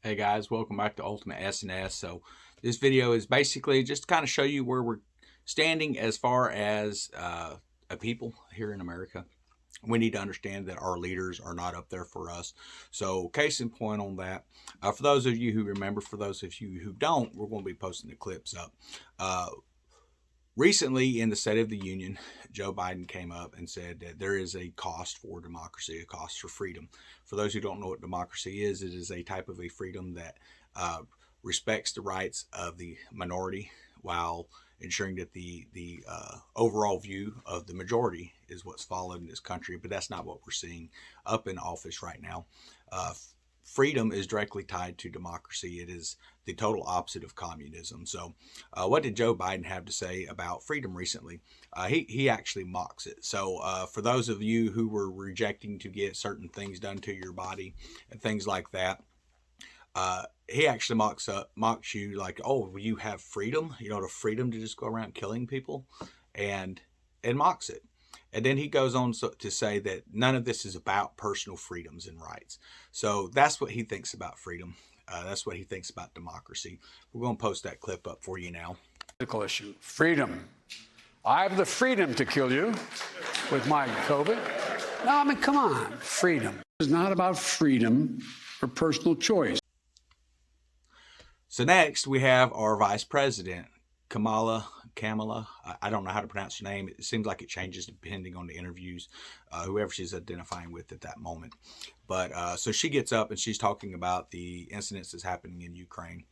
Hey guys, welcome back to Ultimate S&S. So this video is basically just to kind of show you where we're standing as far as a people here in America. We need to understand that our leaders are not up there for us. So case in point on that, for those of you who remember, for those of you who don't, we're going to be posting the clips up. Recently, in the State of the Union, Joe Biden came up and said that there is a cost for democracy, a cost for freedom. For those who don't know what democracy is, it is a type of a freedom that respects the rights of the minority while ensuring that the overall view of the majority is what's followed in this country. But that's not what we're seeing up in office right now. Freedom is directly tied to democracy. It is the total opposite of communism. So what did Joe Biden have to say about freedom recently? He actually mocks it. So for those of you who were rejecting to get certain things done to your body and things like that, he actually mocks you like, oh, you have freedom, the freedom to just go around killing people, and mocks it. And then he goes on to say that none of this is about personal freedoms and rights. So that's what he thinks about freedom. That's what he thinks about democracy. We're going to post that clip up for you now. Political issue. Freedom. I have the freedom to kill you with my COVID. No, I mean, come on. Freedom. It's not about freedom or personal choice. So next we have our vice president, Kamala. I don't know how to pronounce her name. It seems like it changes depending on the interviews, whoever she's identifying with at that moment. But so she gets up and she's talking about the incidents that's happening in Ukraine.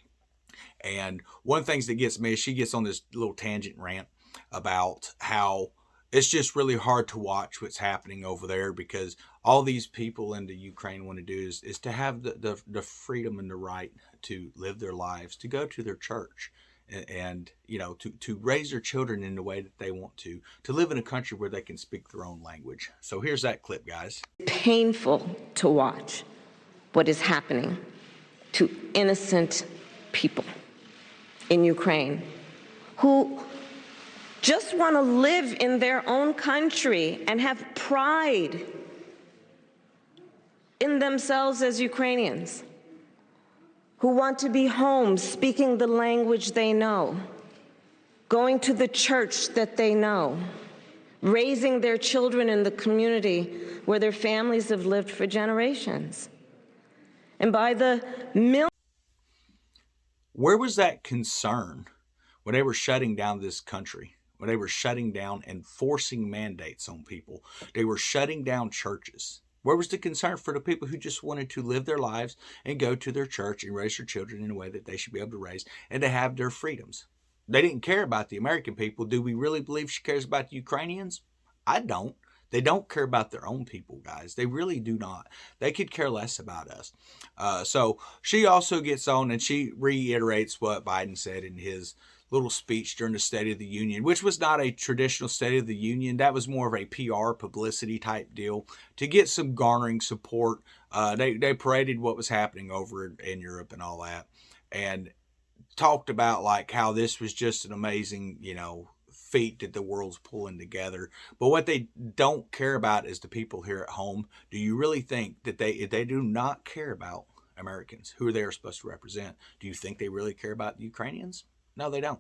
And one of the things that gets me is she gets on this little tangent rant about how it's just really hard to watch what's happening over there because all these people in the Ukraine want to do is to have the freedom and the right to live their lives, to go to their church, and to raise their children in the way that they want to live in a country where they can speak their own language. So here's that clip, guys. Painful to watch what is happening to innocent people in Ukraine who just want to live in their own country and have pride in themselves as Ukrainians, who want to be home speaking the language they know, going to the church that they know, raising their children in the community where their families have lived for generations. And by the millions. Where was that concern when they were shutting down this country? When they were shutting down and forcing mandates on people? They were shutting down churches. Where was the concern for the people who just wanted to live their lives and go to their church and raise their children in a way that they should be able to raise and to have their freedoms? They didn't care about the American people. Do we really believe she cares about the Ukrainians? I don't. They don't care about their own people, guys. They really do not. They could care less about us. So she also gets on and she reiterates what Biden said in his little speech during the State of the Union, which was not a traditional State of the Union. That was more of a PR publicity type deal to get some garnering support. They paraded what was happening over in Europe and all that, and talked about like how this was just an amazing, feat that the world's pulling together. But what they don't care about is the people here at home. Do you really think that they do not care about Americans, who they are supposed to represent? Do you think they really care about the Ukrainians? No, they don't.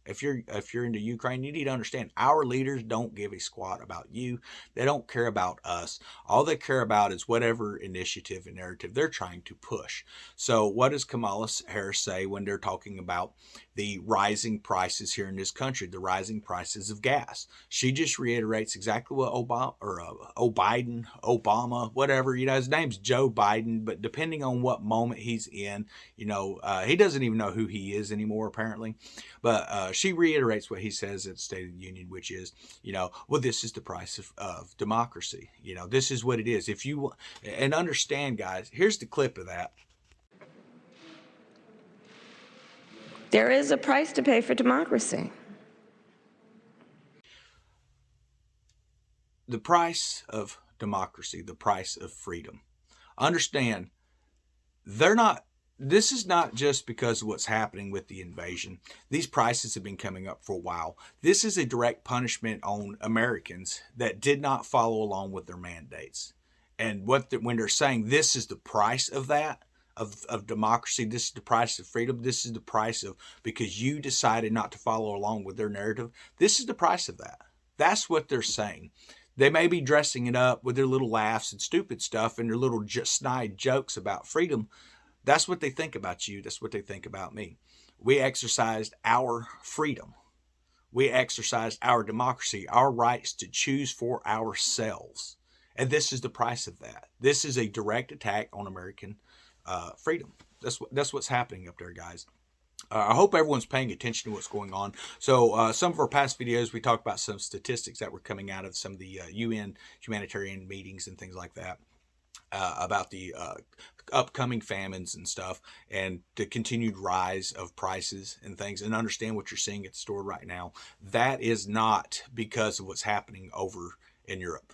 If you're into Ukraine, you need to understand our leaders don't give a squat about you. They don't care about us. All they care about is whatever initiative and narrative they're trying to push. So what does Kamala Harris say when they're talking about the rising prices here in this country, the rising prices of gas? She just reiterates exactly what Obama, whatever, his name's Joe Biden, but depending on what moment he's in, he doesn't even know who he is anymore, apparently. But she reiterates what he says at the State of the Union, which is, well, this is the price of democracy. This is what it is. If you and understand, guys, here's the clip of that. There is a price to pay for democracy. The price of democracy, the price of freedom. Understand, this is not just because of what's happening with the invasion. These prices have been coming up for a while. This is a direct punishment on Americans that did not follow along with their mandates. And when they're saying this is the price of that, of democracy. This is the price of freedom. This is the price of, because you decided not to follow along with their narrative. This is the price of that. That's what they're saying. They may be dressing it up with their little laughs and stupid stuff and their little just snide jokes about freedom. That's what they think about you. That's what they think about me. We exercised our freedom. We exercised our democracy, our rights to choose for ourselves. And this is the price of that. This is a direct attack on American freedom. That's what's happening up there, guys. I hope everyone's paying attention to what's going on. So some of our past videos, we talked about some statistics that were coming out of some of the UN humanitarian meetings and things like that. About the upcoming famines and stuff, and the continued rise of prices and things, and understand what you're seeing at the store right now. That is not because of what's happening over in Europe.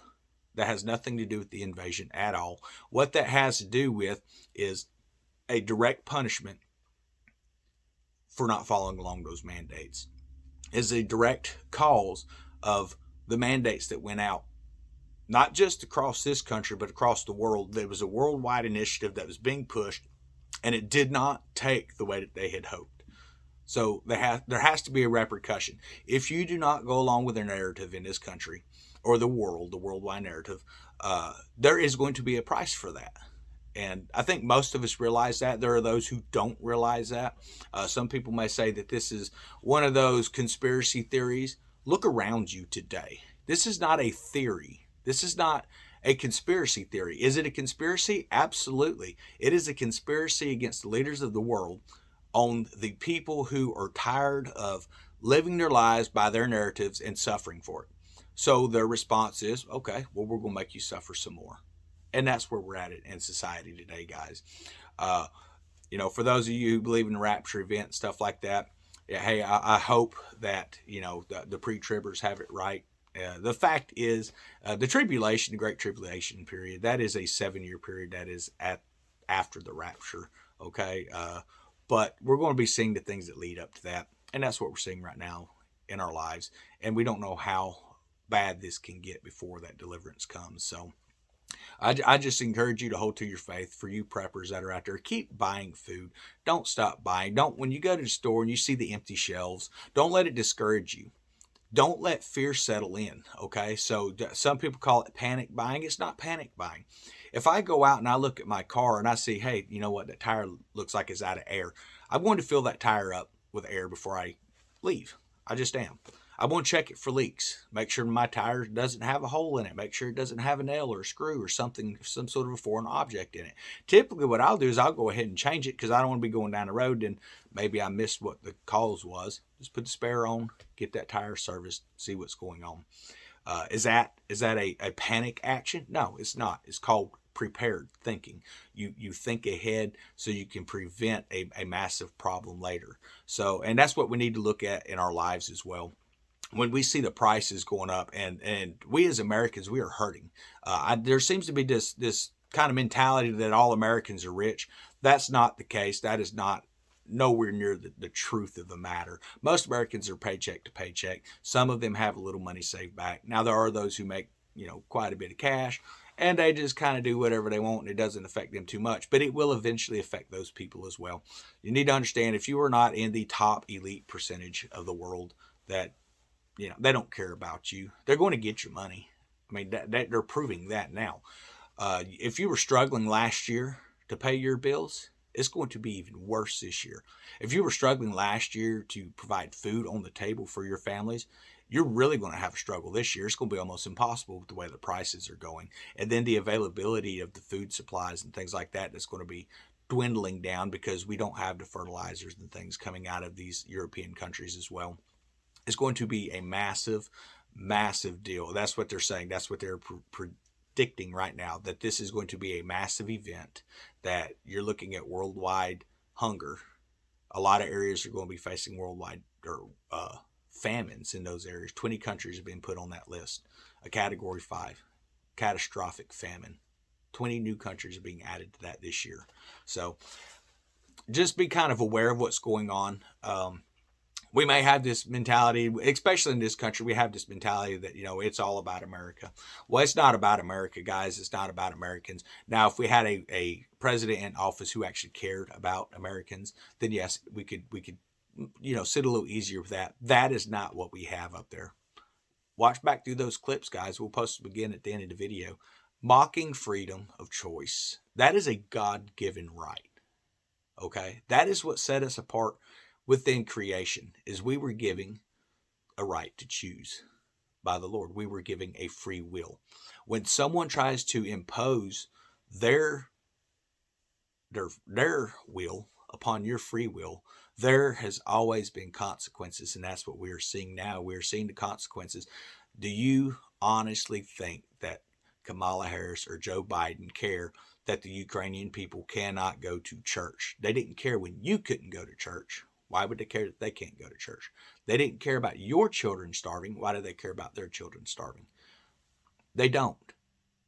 That has nothing to do with the invasion at all. What that has to do with is a direct punishment for not following along those mandates. Is a direct cause of the mandates that went out, not just across this country, but across the world. There was a worldwide initiative that was being pushed, and it did not take the way that they had hoped. So there has to be a repercussion. If you do not go along with their narrative in this country, or the worldwide narrative, there is going to be a price for that. And I think most of us realize that. There are those who don't realize that. Some people may say that this is one of those conspiracy theories. Look around you today. This is not a theory. This is not a conspiracy theory. Is it a conspiracy? Absolutely. It is a conspiracy against the leaders of the world on the people who are tired of living their lives by their narratives and suffering for it. So their response is, okay, well, we're going to make you suffer some more. And that's where we're at in society today, guys. For those of you who believe in the rapture event and stuff like that, hey, I hope that, the pre-tribbers have it right. The fact is, the tribulation, the Great Tribulation period, that is a 7-year period that is after the rapture, okay? But we're going to be seeing the things that lead up to that, and that's what we're seeing right now in our lives, and we don't know how bad this can get before that deliverance comes. So I just encourage you to hold to your faith. For you preppers that are out there, keep buying food. Don't stop buying. When you go to the store and you see the empty shelves, don't let it discourage you. Don't let fear settle in, okay? So some people call it panic buying. It's not panic buying. If I go out and I look at my car and I see, hey, you know what, that tire looks like it's out of air, I'm going to fill that tire up with air before I leave. I just am. I want to check it for leaks. Make sure my tire doesn't have a hole in it. Make sure it doesn't have a nail or a screw or something, some sort of a foreign object in it. Typically what I'll do is I'll go ahead and change it because I don't want to be going down the road and maybe I missed what the cause was. Just put the spare on, get that tire serviced, see what's going on. Is that a panic action? No, it's not. It's called prepared thinking. You think ahead so you can prevent a massive problem later. So, and that's what we need to look at in our lives as well. When we see the prices going up, and we as Americans, we are hurting. There seems to be this kind of mentality that all Americans are rich. That's not the case. That is not nowhere near the truth of the matter. Most Americans are paycheck to paycheck. Some of them have a little money saved back. Now there are those who make quite a bit of cash, and they just kind of do whatever they want, and it doesn't affect them too much. But it will eventually affect those people as well. You need to understand, if you are not in the top elite percentage of the world, that they don't care about you. They're going to get your money. I mean, they're proving that now. If you were struggling last year to pay your bills, it's going to be even worse this year. If you were struggling last year to provide food on the table for your families, you're really going to have a struggle this year. It's going to be almost impossible with the way the prices are going. And then the availability of the food supplies and things like that, that's going to be dwindling down because we don't have the fertilizers and things coming out of these European countries as well. It's going to be a massive, massive deal. That's what they're saying. That's what they're predicting right now, that this is going to be a massive event, that you're looking at worldwide hunger. A lot of areas are going to be facing worldwide famines in those areas. 20 countries have been put on that list. A category 5, catastrophic famine. 20 new countries are being added to that this year. So just be kind of aware of what's going on. We may have this mentality, especially in this country, we have this mentality that, it's all about America. Well, it's not about America, guys. It's not about Americans. Now, if we had a president in office who actually cared about Americans, then yes, we could, sit a little easier with that. That is not what we have up there. Watch back through those clips, guys. We'll post them again at the end of the video. Mocking freedom of choice. That is a God-given right. Okay? That is what set us apart within creation, is we were giving a right to choose by the Lord. We were giving a free will. When someone tries to impose their will upon your free will, there has always been consequences, and that's what we are seeing now. We are seeing the consequences. Do you honestly think that Kamala Harris or Joe Biden care that the Ukrainian people cannot go to church? They didn't care when you couldn't go to church. Why would they care that they can't go to church? They didn't care about your children starving. Why do they care about their children starving? They don't.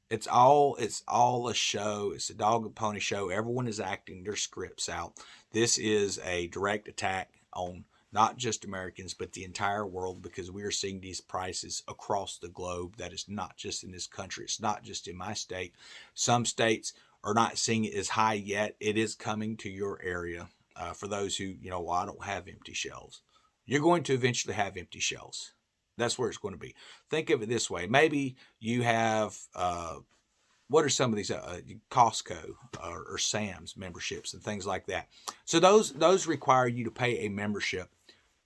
It's all a show. It's a dog and pony show. Everyone is acting their scripts out. This is a direct attack on not just Americans, but the entire world, because we are seeing these prices across the globe. That is not just in this country. It's not just in my state. Some states are not seeing it as high yet. It is coming to your area. For those who, well, I don't have empty shelves. You're going to eventually have empty shelves. That's where it's going to be. Think of it this way. Maybe you have, what are some of these, Costco or Sam's memberships and things like that. So those require you to pay a membership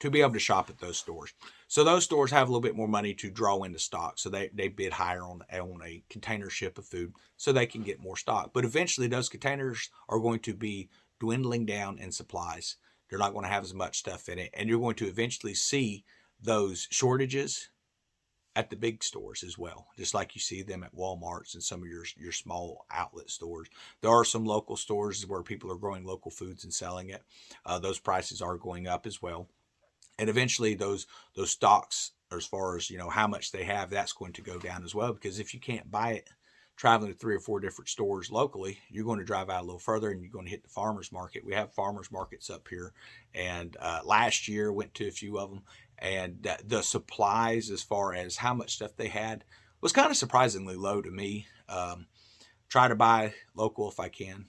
to be able to shop at those stores. So those stores have a little bit more money to draw into stock. So they bid higher on a container ship of food so they can get more stock. But eventually those containers are going to be dwindling down in supplies. They're not going to have as much stuff in it. And you're going to eventually see those shortages at the big stores as well, just like you see them at Walmart's and some of your small outlet stores. There are some local stores where people are growing local foods and selling it. Those prices are going up as well. And eventually those stocks, as far as, how much they have, that's going to go down as well, because if you can't buy it traveling to 3 or 4 different stores locally, you're going to drive out a little further and you're going to hit the farmers market. We have farmers markets up here, and last year went to a few of them, and the supplies, as far as how much stuff they had, was kind of surprisingly low to me. Try to buy local if I can,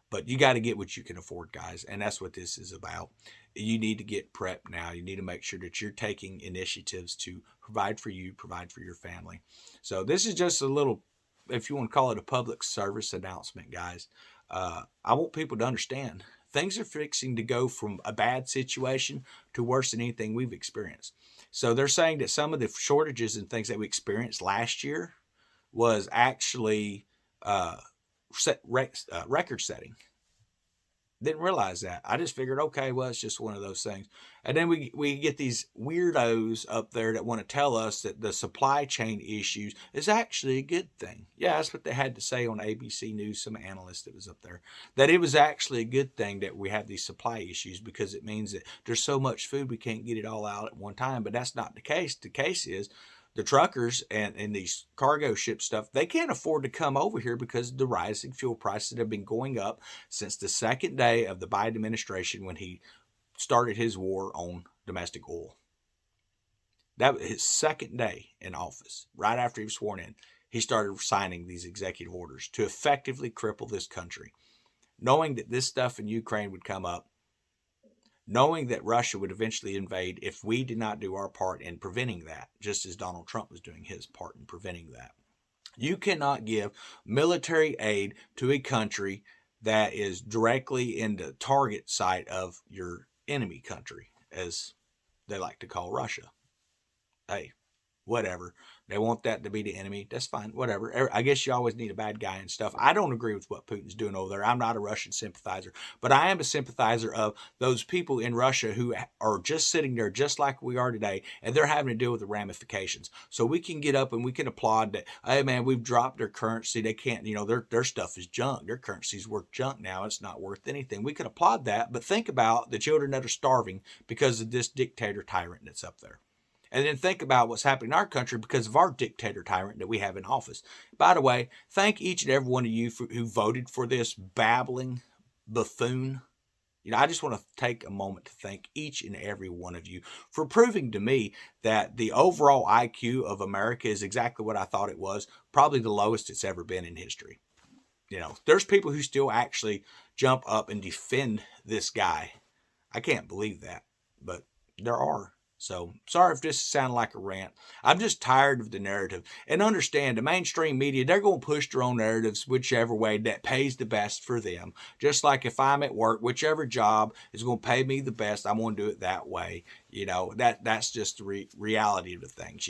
but you got to get what you can afford, guys, and that's what this is about. You need to get prepped now. You need to make sure that you're taking initiatives to provide for you, provide for your family. So this is just a little, if you want to call it a public service announcement, guys. I want people to understand things are fixing to go from a bad situation to worse than anything we've experienced. So they're saying that some of the shortages and things that we experienced last year was actually record setting. Didn't realize that. I just figured, okay, well, it's just one of those things. And then we get these weirdos up there that want to tell us that the supply chain issues is actually a good thing. Yeah, that's what they had to say on ABC News, some analyst that was up there, that it was actually a good thing that we have these supply issues, because it means that there's so much food we can't get it all out at one time. But that's not the case. The case is the truckers and these cargo ship stuff, they can't afford to come over here because of the rising fuel prices have been going up since the second day of the Biden administration, when he started his war on domestic oil. That was his second day in office. Right after he was sworn in, he started signing these executive orders to effectively cripple this country, knowing that this stuff in Ukraine would come up, knowing that Russia would eventually invade if we did not do our part in preventing that, just as Donald Trump was doing his part in preventing that. You cannot give military aid to a country that is directly in the target site of your enemy country, as they like to call Russia. Hey, whatever. They want that to be the enemy. That's fine. Whatever. I guess you always need a bad guy and stuff. I don't agree with what Putin's doing over there. I'm not a Russian sympathizer, but I am a sympathizer of those people in Russia who are just sitting there just like we are today, and they're having to deal with the ramifications. So we can get up and we can applaud that, hey man, we've dropped their currency. They can't, their stuff is junk. Their currency's worth junk now. It's not worth anything. We can applaud that, but think about the children that are starving because of this dictator tyrant that's up there. And then think about what's happening in our country because of our dictator tyrant that we have in office. By the way, thank each and every one of you who voted for this babbling buffoon. I just want to take a moment to thank each and every one of you for proving to me that the overall IQ of America is exactly what I thought it was, probably the lowest it's ever been in history. There's people who still actually jump up and defend this guy. I can't believe that, but there are. So sorry if this sounded like a rant. I'm just tired of the narrative. And understand, the mainstream media, they're going to push their own narratives whichever way that pays the best for them. Just like if I'm at work, whichever job is going to pay me the best, I'm going to do it that way. That's just the reality of the things.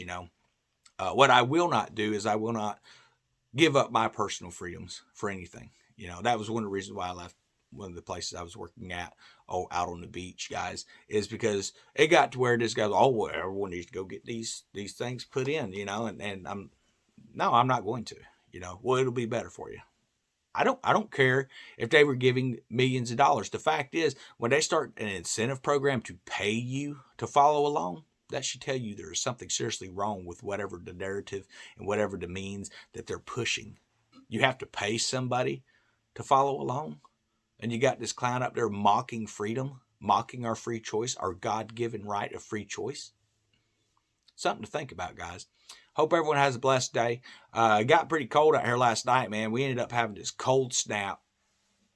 What I will not do is I will not give up my personal freedoms for anything. That was one of the reasons why I left one of the places I was working at, out on the beach, guys, is because it got to where this guy, well, everyone needs to go get these things put in, and I'm not going to, well, it'll be better for you. I don't care if they were giving millions of dollars. The fact is, when they start an incentive program to pay you to follow along, that should tell you there's something seriously wrong with whatever the narrative and whatever the means that they're pushing. You have to pay somebody to follow along, and you got this clown up there mocking freedom, mocking our free choice, our God-given right of free choice. Something to think about, guys. Hope everyone has a blessed day. It got pretty cold out here last night, man. We ended up having this cold snap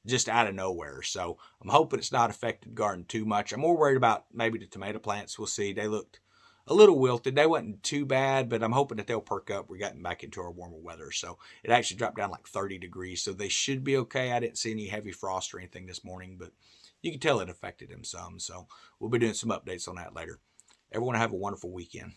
just out of nowhere. So I'm hoping it's not affected the garden too much. I'm more worried about maybe the tomato plants. We'll see. They looked a little wilted. They wasn't too bad, but I'm hoping that they'll perk up. We're getting back into our warmer weather. So it actually dropped down like 30 degrees. So they should be okay. I didn't see any heavy frost or anything this morning, but you can tell it affected them some. So we'll be doing some updates on that later. Everyone have a wonderful weekend.